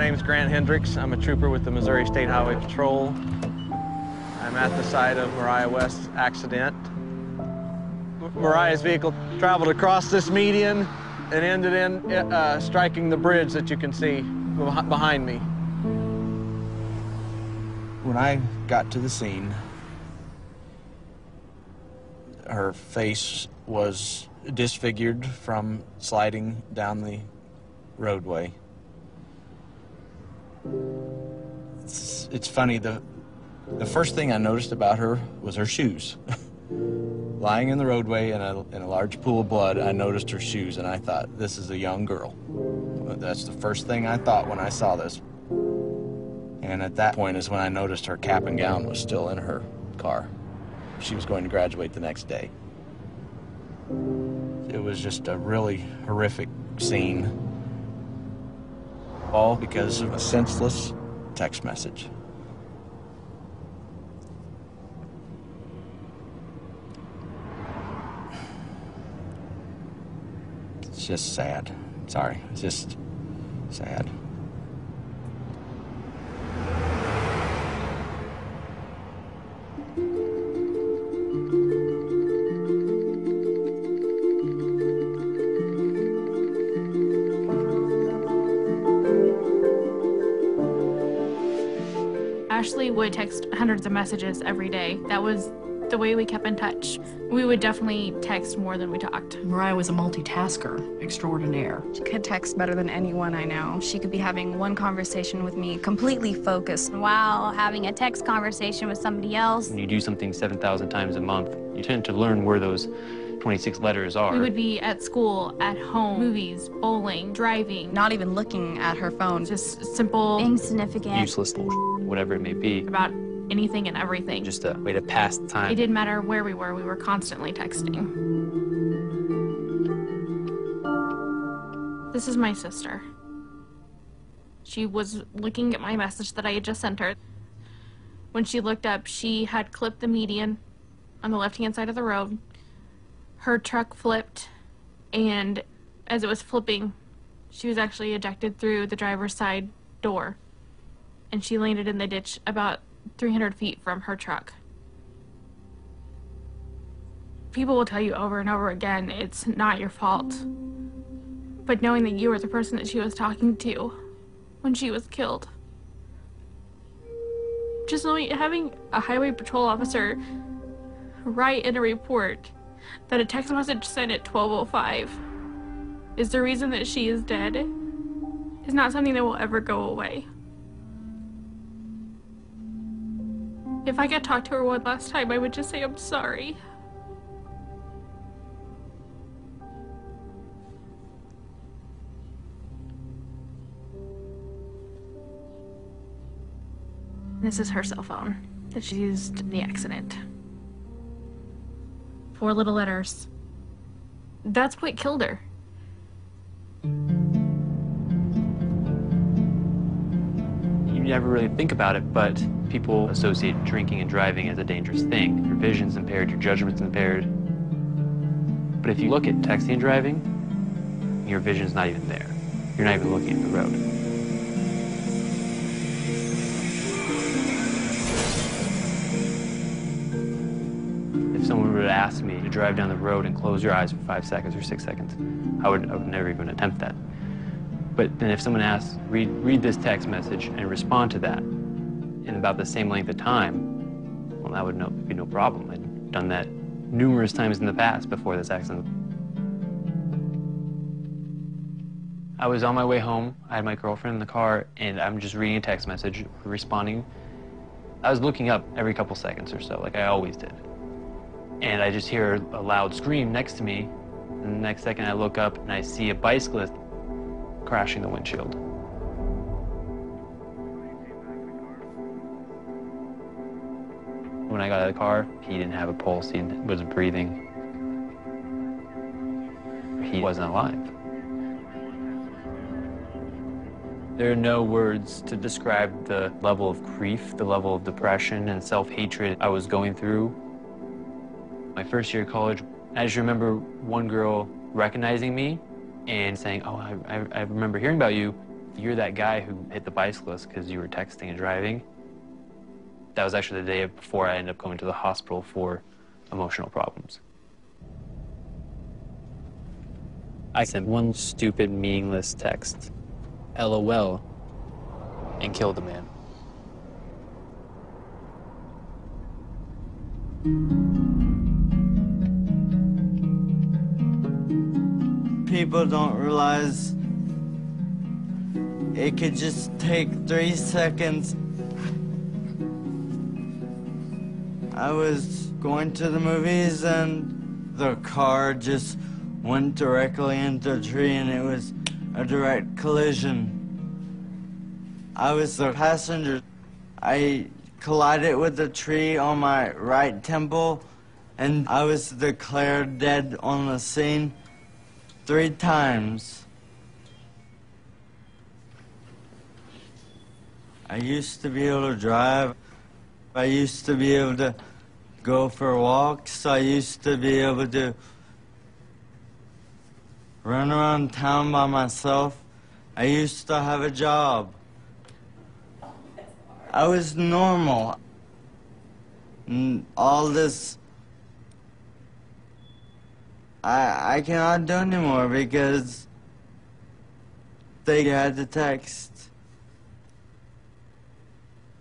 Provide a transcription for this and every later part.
name's Grant Hendricks. I'm a trooper with the Missouri State Highway Patrol. I'm at the site of Mariah West's accident. Mariah's vehicle traveled across this median and ended in striking the bridge that you can see behind me. When I got to the scene, her face was disfigured from sliding down the roadway. It's funny, the first thing I noticed about her was her shoes. Lying in the roadway in a large pool of blood, I noticed her shoes, and I thought, this is a young girl. That's the first thing I thought when I saw this. And at that point is when I noticed her cap and gown was still in her car. She was going to graduate the next day. It was just a really horrific scene, all because of a senseless text message. It's just sad. Sorry, it's just sad. Ashley would text hundreds of messages every day. That was the way we kept in touch. We would definitely text more than we talked. Mariah was a multitasker extraordinaire. She could text better than anyone I know. She could be having one conversation with me, completely focused, while having a text conversation with somebody else. When you do something 7,000 times a month, you tend to learn where those 26 letters are. We would be at school, at home, movies, bowling, driving. Not even looking at her phone. Just simple, insignificant, useless bullshit, whatever it may be. About anything and everything. Just a way to pass the time. It didn't matter where we were constantly texting. This is my sister. She was looking at my message that I had just sent her. When she looked up, she had clipped the median on the left-hand side of the road. Her truck flipped, and as it was flipping, she was actually ejected through the driver's side door, and she landed in the ditch about 300 feet from her truck. People will tell you over and over again, it's not your fault. But knowing that you were the person that she was talking to when she was killed. Just knowing, having a highway patrol officer write in a report that a text message sent at 12:05 is the reason that she is dead is not something that will ever go away. If I could talk to her one last time, I would just say I'm sorry. This is her cell phone that she used in the accident. 4 little letters. That's what killed her. You never really think about it, but people associate drinking and driving as a dangerous thing. Your vision's impaired, your judgment's impaired. But if you look at texting and driving, your vision's not even there. You're not even looking at the road. If someone would ask me to drive down the road and close your eyes for 5 seconds or 6 seconds, I would never even attempt that. But then if someone asks, read this text message and respond to that in about the same length of time, well, that would be no problem. I'd done that numerous times in the past before this accident. I was on my way home. I had my girlfriend in the car, and I'm just reading a text message, responding. I was looking up every couple seconds or so, like I always did. And I just hear a loud scream next to me, and the next second I look up and I see a bicyclist crashing the windshield. When I got out of the car, he didn't have a pulse, he wasn't breathing. He wasn't alive. There are no words to describe the level of grief, the level of depression and self-hatred I was going through. My first year of college, I just remember one girl recognizing me and saying, "Oh, I remember hearing about you. You're that guy who hit the bicyclist because you were texting and driving. That was actually the day before I ended up going to the hospital for emotional problems. I sent one stupid, meaningless text, LOL, and killed the man. People don't realize it could just take 3 seconds. I was going to the movies and the car just went directly into a tree and it was a direct collision. I was the passenger. I collided with the tree on my right temple and I was declared dead on the scene 3 times. I used to be able to drive. I used to be able to go for walks. I used to be able to run around town by myself. I used to have a job. I was normal. And all this, I cannot do anymore because they had the text.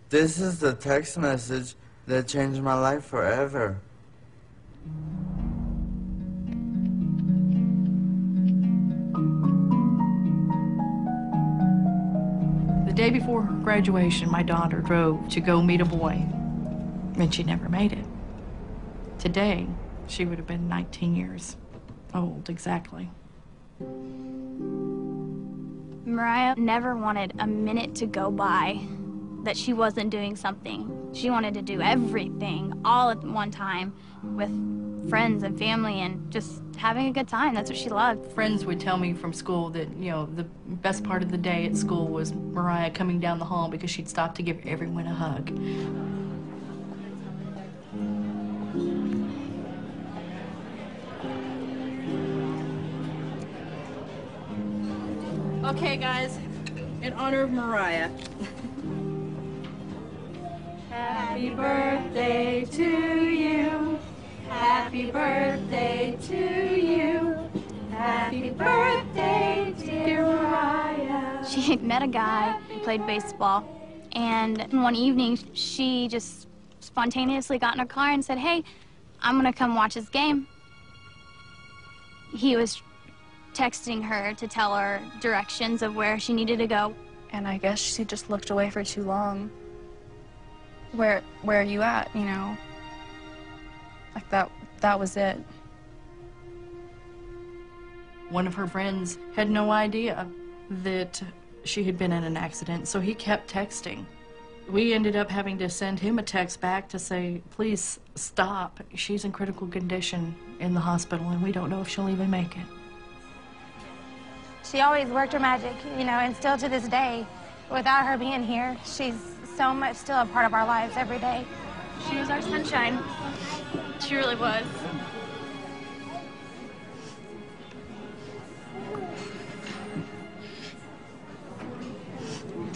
This is the text message that changed my life forever. The day before her graduation, my daughter drove to go meet a boy, and she never made it. Today, she would have been 19 years old, exactly. Mariah never wanted a minute to go by that she wasn't doing something. She wanted to do everything all at one time with friends and family and just having a good time. That's what she loved. Friends would tell me from school that, you know, the best part of the day at school was Mariah coming down the hall because she'd stop to give everyone a hug. Okay, guys, in honor of Mariah. Happy birthday to you. Happy birthday to you. Happy birthday, dear Mariah. She had met a guy who played baseball, and one evening she just spontaneously got in her car and said, "Hey, I'm gonna come watch his game." He was texting her to tell her directions of where she needed to go. And I guess she just looked away for too long. Where are you at, you know? Like that was it. One of her friends had no idea that she had been in an accident, so he kept texting. We ended up having to send him a text back to say, please stop. She's in critical condition in the hospital, and we don't know if she'll even make it. She always worked her magic, you know, and still to this day, without her being here, she's so much still a part of our lives every day. She was our sunshine. She really was.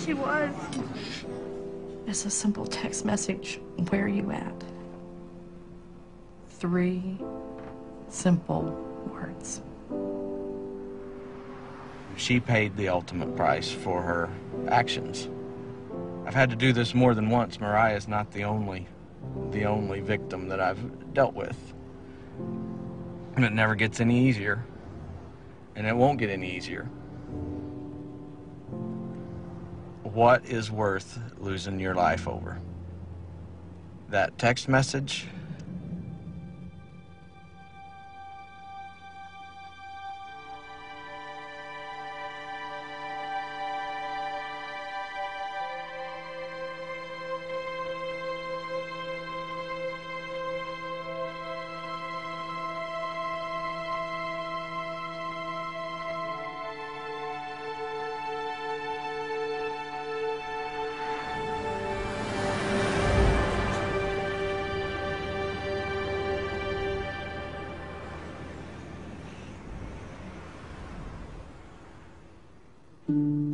She was. It's a simple text message. Where are you at? 3 simple words. She paid the ultimate price for her actions. I've had to do this more than once. Mariah's not the only victim that I've dealt with. And it never gets any easier. And it won't get any easier. What is worth losing your life over? That text message? Thank you.